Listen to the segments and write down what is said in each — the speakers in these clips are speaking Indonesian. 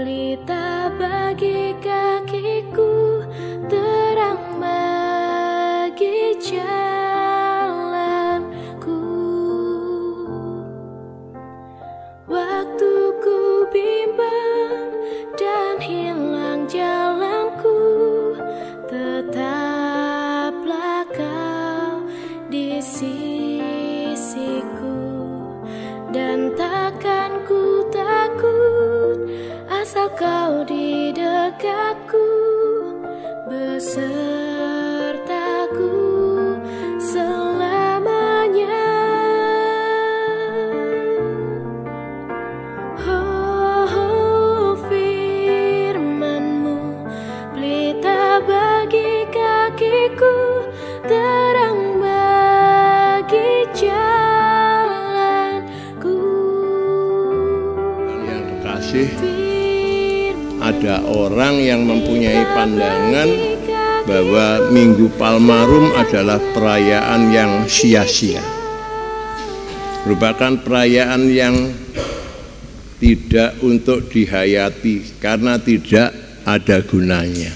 pelita bagi kakiku, terang bagi jalanku. Waktu ku bimbang dan hilang jalanku, tetaplah kau di sisiku. Dan takkan ku takut asal kau di dekatku, besertaku selamanya. Oh, firman-Mu pelita bagi kakiku, terang bagi jalanku. Yang kekasih, ada orang yang mempunyai pandangan bahwa Minggu Palmarum adalah perayaan yang sia-sia, merupakan perayaan yang tidak untuk dihayati karena tidak ada gunanya.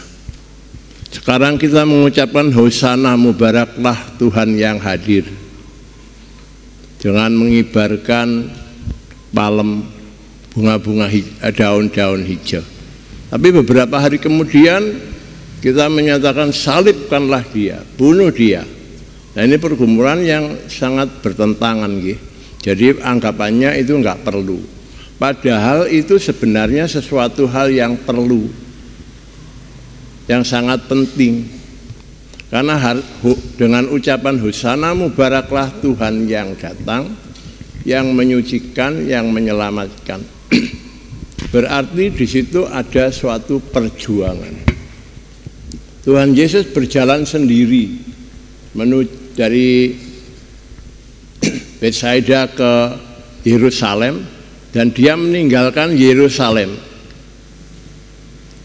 Sekarang kita mengucapkan Hosana, mubaraklah Tuhan yang hadir, dengan mengibarkan palem, bunga-bunga, daun-daun hijau. Tapi beberapa hari kemudian kita menyatakan salibkanlah dia, bunuh dia. Nah, ini pergumulan yang sangat bertentangan, gitu. Jadi anggapannya itu enggak perlu. Padahal itu sebenarnya sesuatu hal yang perlu, yang sangat penting. Karena dengan ucapan Hosana mubaraklah Tuhan yang datang, yang menyucikan, yang menyelamatkan, berarti di situ ada suatu perjuangan. Tuhan Yesus berjalan sendiri menuju dari Betsaida ke Yerusalem, dan dia meninggalkan Yerusalem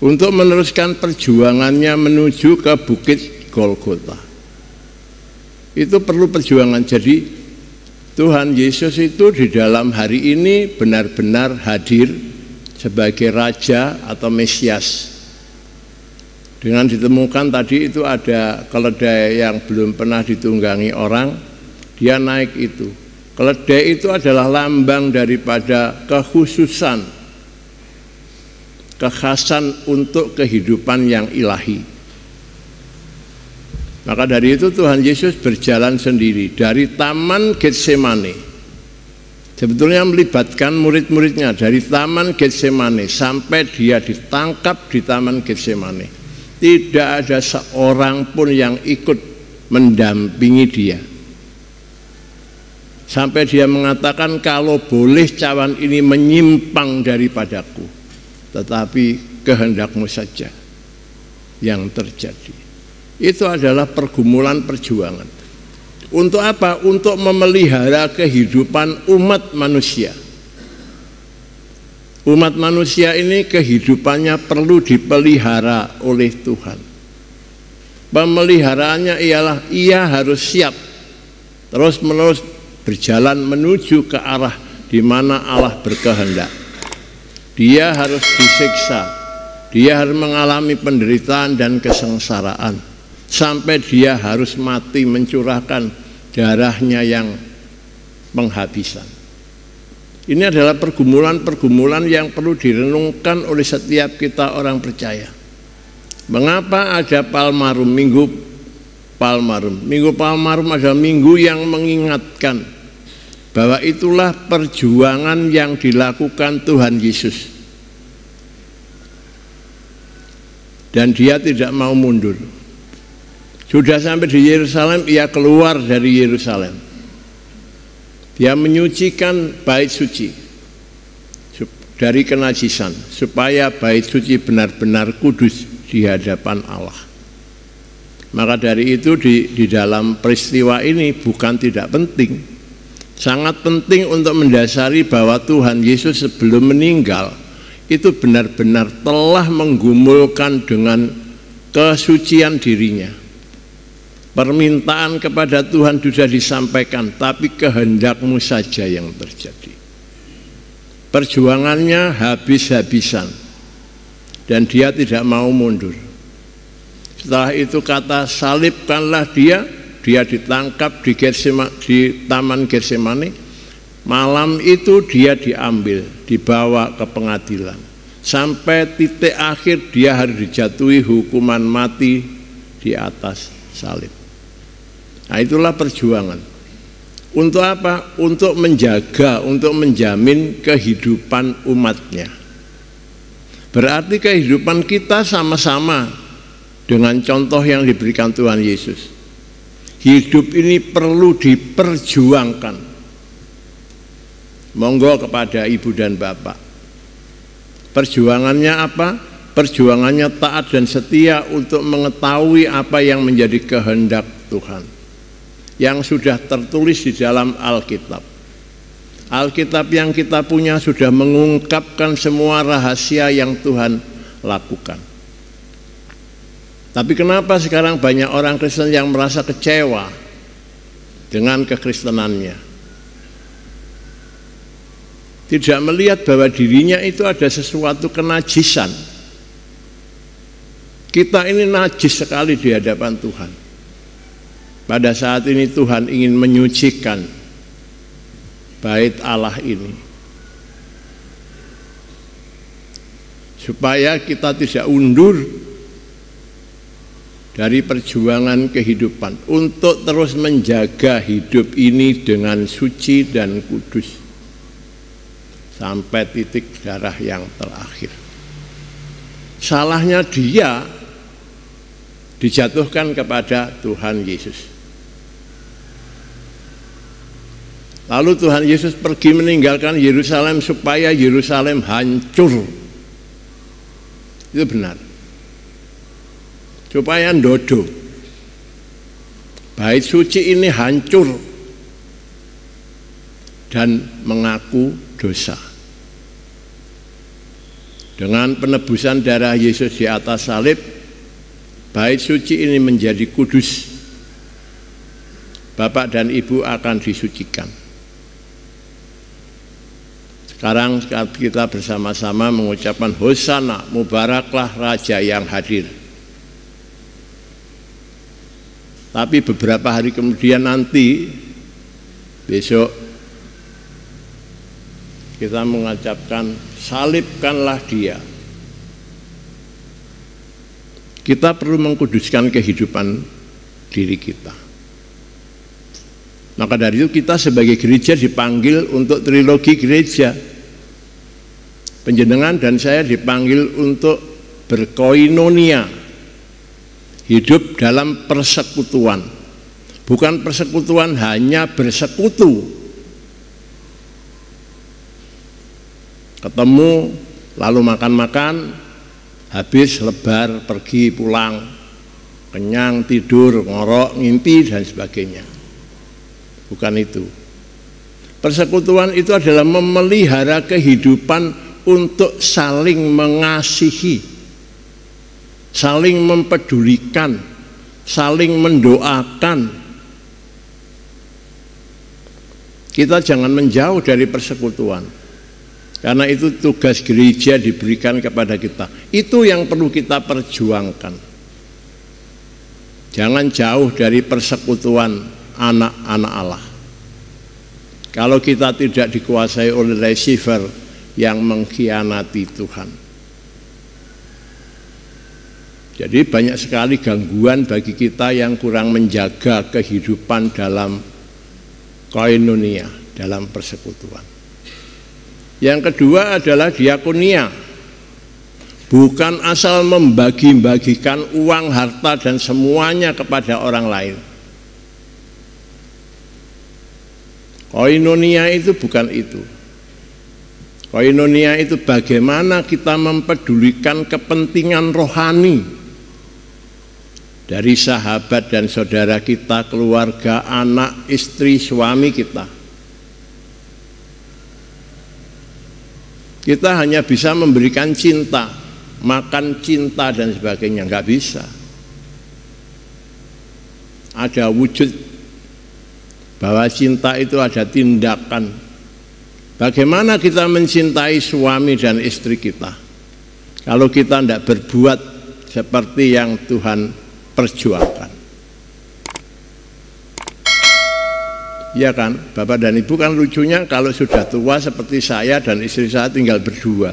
untuk meneruskan perjuangannya menuju ke Bukit Golgota. Itu perlu perjuangan. Jadi Tuhan Yesus itu di dalam hari ini benar-benar hadir sebagai Raja atau Mesias. Dengan ditemukan tadi itu ada keledai yang belum pernah ditunggangi orang, dia naik itu. Keledai itu adalah lambang daripada kekhususan, kekhasan untuk kehidupan yang ilahi. Maka dari itu Tuhan Yesus berjalan sendiri dari Taman Getsemane. Sebetulnya melibatkan murid-muridnya dari Taman Getsemane sampai dia ditangkap di Taman Getsemane. Tidak ada seorang pun yang ikut mendampingi dia. Sampai dia mengatakan, kalau boleh cawan ini menyimpang daripadaku, tetapi kehendakmu saja yang terjadi. Itu adalah pergumulan perjuangan. Untuk apa? Untuk memelihara kehidupan umat manusia. Umat manusia ini kehidupannya perlu dipelihara oleh Tuhan. Pemeliharaannya ialah ia harus siap terus-menerus berjalan menuju ke arah di mana Allah berkehendak. Dia harus disiksa, dia harus mengalami penderitaan dan kesengsaraan, sampai dia harus mati mencurahkan darahnya yang penghabisan. Ini adalah pergumulan-pergumulan yang perlu direnungkan oleh setiap kita orang percaya. Mengapa ada Palmarum, Minggu Palmarum? Minggu Palmarum adalah minggu yang mengingatkan bahwa itulah perjuangan yang dilakukan Tuhan Yesus. Dan dia tidak mau mundur. Sudah sampai di Yerusalem, ia keluar dari Yerusalem. Dia menyucikan bait suci dari kenajisan, supaya bait suci benar-benar kudus di hadapan Allah. Maka dari itu di dalam peristiwa ini bukan tidak penting, sangat penting untuk mendasari bahwa Tuhan Yesus sebelum meninggal itu benar-benar telah menggumulkan dengan kesucian dirinya. Permintaan kepada Tuhan sudah disampaikan, tapi kehendakmu saja yang terjadi. Perjuangannya habis-habisan, dan dia tidak mau mundur. Setelah itu kata salibkanlah dia ditangkap di Taman Getsemani. Malam itu dia diambil, dibawa ke pengadilan. Sampai titik akhir dia harus dijatuhi hukuman mati di atas salib. Nah, itulah perjuangan. Untuk apa? Untuk menjaga, untuk menjamin kehidupan umatnya. Berarti kehidupan kita sama-sama dengan contoh yang diberikan Tuhan Yesus. Hidup ini perlu diperjuangkan. Monggo kepada ibu dan bapak. Perjuangannya apa? Perjuangannya taat dan setia untuk mengetahui apa yang menjadi kehendak Tuhan, yang sudah tertulis di dalam Alkitab. Alkitab yang kita punya sudah mengungkapkan semua rahasia yang Tuhan lakukan. Tapi kenapa sekarang banyak orang Kristen yang merasa kecewa dengan kekristenannya? Tidak melihat bahwa dirinya itu ada sesuatu kenajisan. Kita ini najis sekali di hadapan Tuhan. Pada saat ini Tuhan ingin menyucikan bait Allah ini, supaya kita tidak undur dari perjuangan kehidupan untuk terus menjaga hidup ini dengan suci dan kudus sampai titik darah yang terakhir. Salahnya dia dijatuhkan kepada Tuhan Yesus. Lalu Tuhan Yesus pergi meninggalkan Yerusalem supaya Yerusalem hancur. Itu benar. Supaya ndodo bait suci ini hancur dan mengaku dosa. Dengan penebusan darah Yesus di atas salib, bait suci ini menjadi kudus. Bapak dan Ibu akan disucikan. Sekarang kita bersama-sama mengucapkan Hosana, mubaraklah Raja yang hadir. Tapi beberapa hari kemudian nanti, besok, kita mengucapkan salibkanlah dia. Kita perlu mengkuduskan kehidupan diri kita. Maka dari itu kita sebagai gereja dipanggil untuk trilogi gereja. Panjenengan dan saya dipanggil untuk berkoinonia, hidup dalam persekutuan. Bukan persekutuan hanya bersekutu, ketemu lalu makan-makan, habis lebar pergi pulang, kenyang tidur, ngorok, ngimpi dan sebagainya. Bukan itu. Persekutuan itu adalah memelihara kehidupan untuk saling mengasihi, saling mempedulikan, saling mendoakan. Kita jangan menjauh dari persekutuan. Karena itu tugas gereja diberikan kepada kita. Itu yang perlu kita perjuangkan. Jangan jauh dari persekutuan anak-anak Allah. Kalau kita tidak dikuasai oleh Lucifer yang mengkhianati Tuhan. Jadi banyak sekali gangguan bagi kita yang kurang menjaga kehidupan dalam koinonia, dalam persekutuan. Yang kedua adalah diakonia. Bukan asal membagi-bagikan uang, harta dan semuanya kepada orang lain. Koinonia itu bukan itu. Koinonia itu bagaimana kita mempedulikan kepentingan rohani dari sahabat dan saudara kita, keluarga, anak, istri, suami kita. Kita hanya bisa memberikan cinta, makan cinta dan sebagainya, nggak bisa. Ada wujud bahwa cinta itu ada tindakan. Bagaimana kita mencintai suami dan istri kita? kalau kita tidak berbuat seperti yang Tuhan perjuangkan. Iya kan, Bapak dan Ibu kan lucunya kalau sudah tua seperti saya dan istri saya tinggal berdua.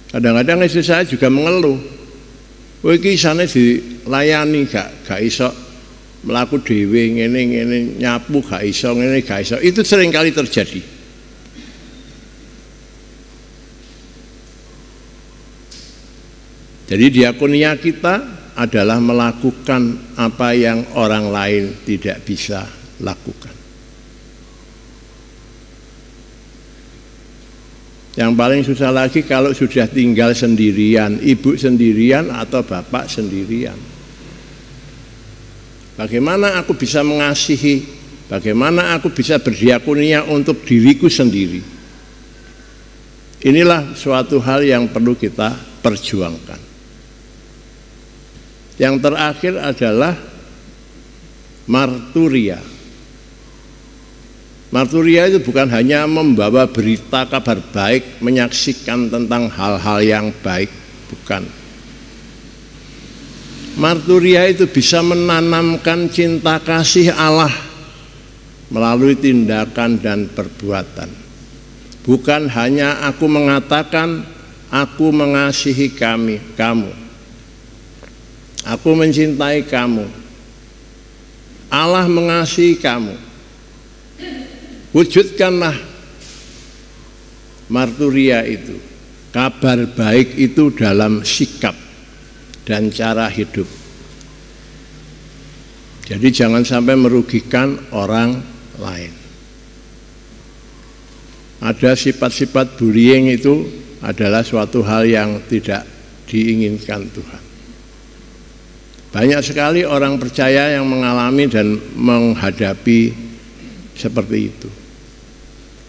Kadang-kadang istri saya juga mengeluh, "Kowe iki isane dilayani gak iso mlaku dhewe ngene nyapu gak iso ngene gak iso." Itu sering kali terjadi. Jadi diakonia kita adalah melakukan apa yang orang lain tidak bisa lakukan. Yang paling susah lagi kalau sudah tinggal sendirian, ibu sendirian atau bapak sendirian. Bagaimana aku bisa mengasihi, bagaimana aku bisa berdiakonia untuk diriku sendiri. Inilah suatu hal yang perlu kita perjuangkan. Yang terakhir adalah marturia. Marturia itu bukan hanya membawa berita kabar baik, menyaksikan tentang hal-hal yang baik, bukan. Marturia itu bisa menanamkan cinta kasih Allah melalui tindakan dan perbuatan. Bukan hanya aku mengatakan, aku mengasihi kamu. Aku mencintai kamu. Allah mengasihi kamu. Wujudkanlah marturia itu, kabar baik itu dalam sikap dan cara hidup. Jadi jangan sampai merugikan orang lain. Ada sifat-sifat bullying itu adalah suatu hal yang tidak diinginkan Tuhan. Banyak sekali orang percaya yang mengalami dan menghadapi seperti itu.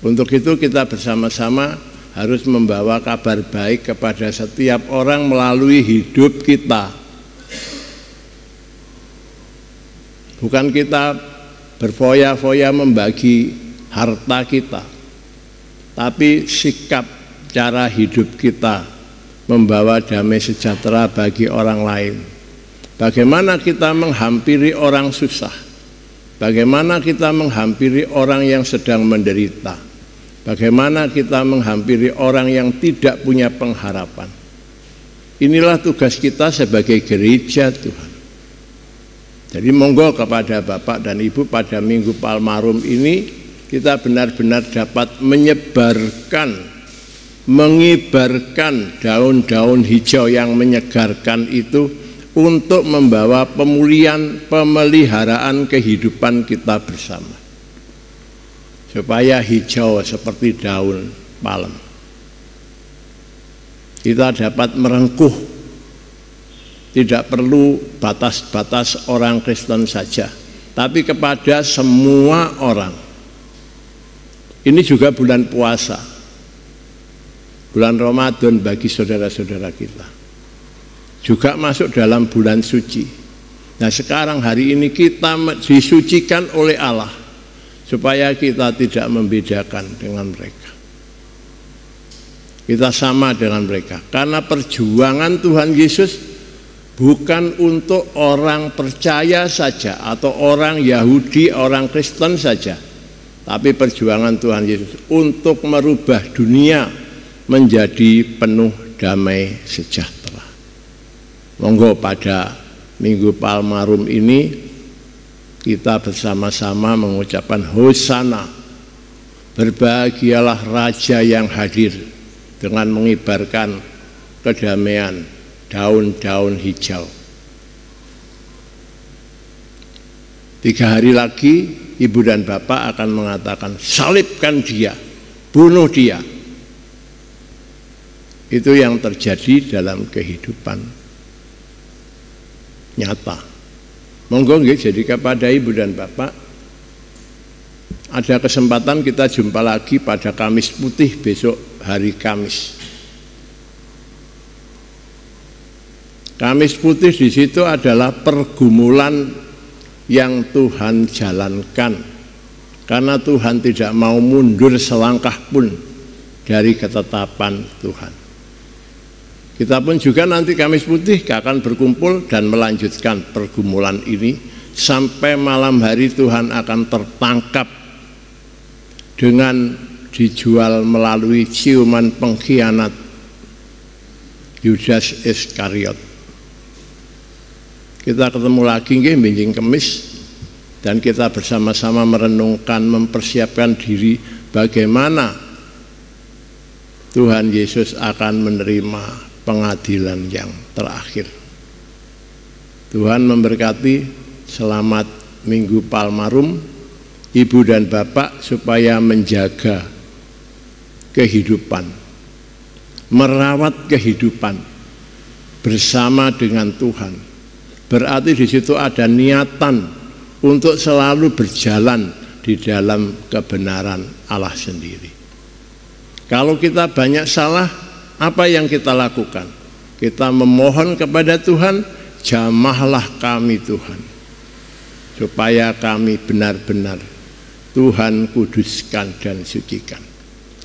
Untuk itu kita bersama-sama harus membawa kabar baik kepada setiap orang melalui hidup kita. Bukan kita berfoya-foya membagi harta kita, tapi sikap cara hidup kita membawa damai sejahtera bagi orang lain. Bagaimana kita menghampiri orang susah, bagaimana kita menghampiri orang yang sedang menderita, bagaimana kita menghampiri orang yang tidak punya pengharapan. Inilah tugas kita sebagai gereja Tuhan. Jadi monggo kepada Bapak dan Ibu pada Minggu Palmarum ini kita benar-benar dapat mengibarkan daun-daun hijau yang menyegarkan itu untuk membawa pemulihan, pemeliharaan kehidupan kita bersama. Supaya hijau seperti daun palem. Kita dapat merengkuh, tidak perlu batas-batas orang Kristen saja, tapi kepada semua orang. Ini juga bulan puasa, bulan Ramadan bagi saudara-saudara kita. Juga masuk dalam bulan suci. Nah sekarang hari ini kita disucikan oleh Allah supaya kita tidak membedakan dengan mereka. Kita sama dengan mereka karena perjuangan Tuhan Yesus bukan untuk orang percaya saja atau orang Yahudi, orang Kristen saja, tapi perjuangan Tuhan Yesus untuk merubah dunia menjadi penuh damai sejahtera. Monggo pada Minggu Palmarum ini kita bersama-sama mengucapkan Hosana. Berbahagialah Raja yang hadir dengan mengibarkan kedamaian, daun-daun hijau. 3 hari lagi Ibu dan Bapak akan mengatakan salibkan dia, bunuh dia. Itu yang terjadi dalam kehidupan nyata. Monggo nggih, jadi kepada Ibu dan Bapak ada kesempatan kita jumpa lagi pada Kamis Putih besok hari Kamis. Kamis Putih di situ adalah pergumulan yang Tuhan jalankan karena Tuhan tidak mau mundur selangkah pun dari ketetapan Tuhan. Kita pun juga nanti Kamis Putih akan berkumpul dan melanjutkan pergumulan ini sampai malam hari Tuhan akan tertangkap dengan dijual melalui ciuman pengkhianat Yudas Iskariot. Kita ketemu lagi nggih benjing Kemis dan kita bersama-sama merenungkan, mempersiapkan diri bagaimana Tuhan Yesus akan menerima pengadilan yang terakhir. Tuhan memberkati, selamat Minggu Palmarum, Ibu dan Bapak, supaya menjaga kehidupan, merawat kehidupan bersama dengan Tuhan. Berarti di situ ada niatan untuk selalu berjalan di dalam kebenaran Allah sendiri. Kalau kita banyak salah, apa yang kita lakukan? Kita memohon kepada Tuhan, jamahlah kami Tuhan, supaya kami benar-benar Tuhan kuduskan dan sucikan.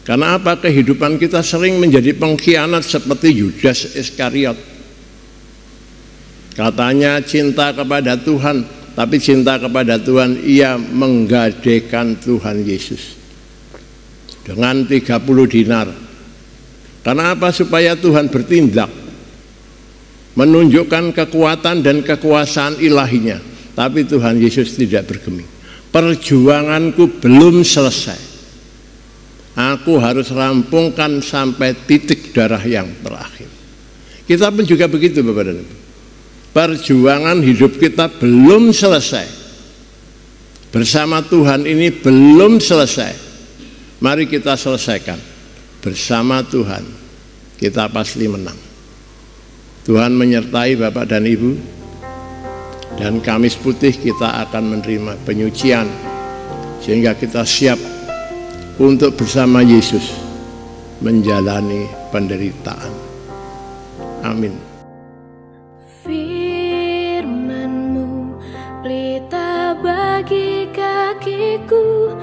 Karena apa? Kehidupan kita sering menjadi pengkhianat seperti Yudas Iskariot. Katanya cinta kepada Tuhan, tapi cinta kepada Tuhan ia menggadaikan Tuhan Yesus dengan 30 dinar. Karena apa? Supaya Tuhan bertindak, menunjukkan kekuatan dan kekuasaan ilahinya. Tapi Tuhan Yesus tidak bergeming. Perjuanganku belum selesai. Aku harus rampungkan sampai titik darah yang terakhir. Kita pun juga begitu, Bapak dan Ibu. Perjuangan hidup kita belum selesai. Bersama Tuhan ini belum selesai. Mari kita selesaikan. Bersama Tuhan kita pasti menang. Tuhan menyertai Bapak dan Ibu. Dan Kamis Putih kita akan menerima penyucian sehingga kita siap untuk bersama Yesus menjalani penderitaan. Amin. Firman-Mu pelita bagi kakiku.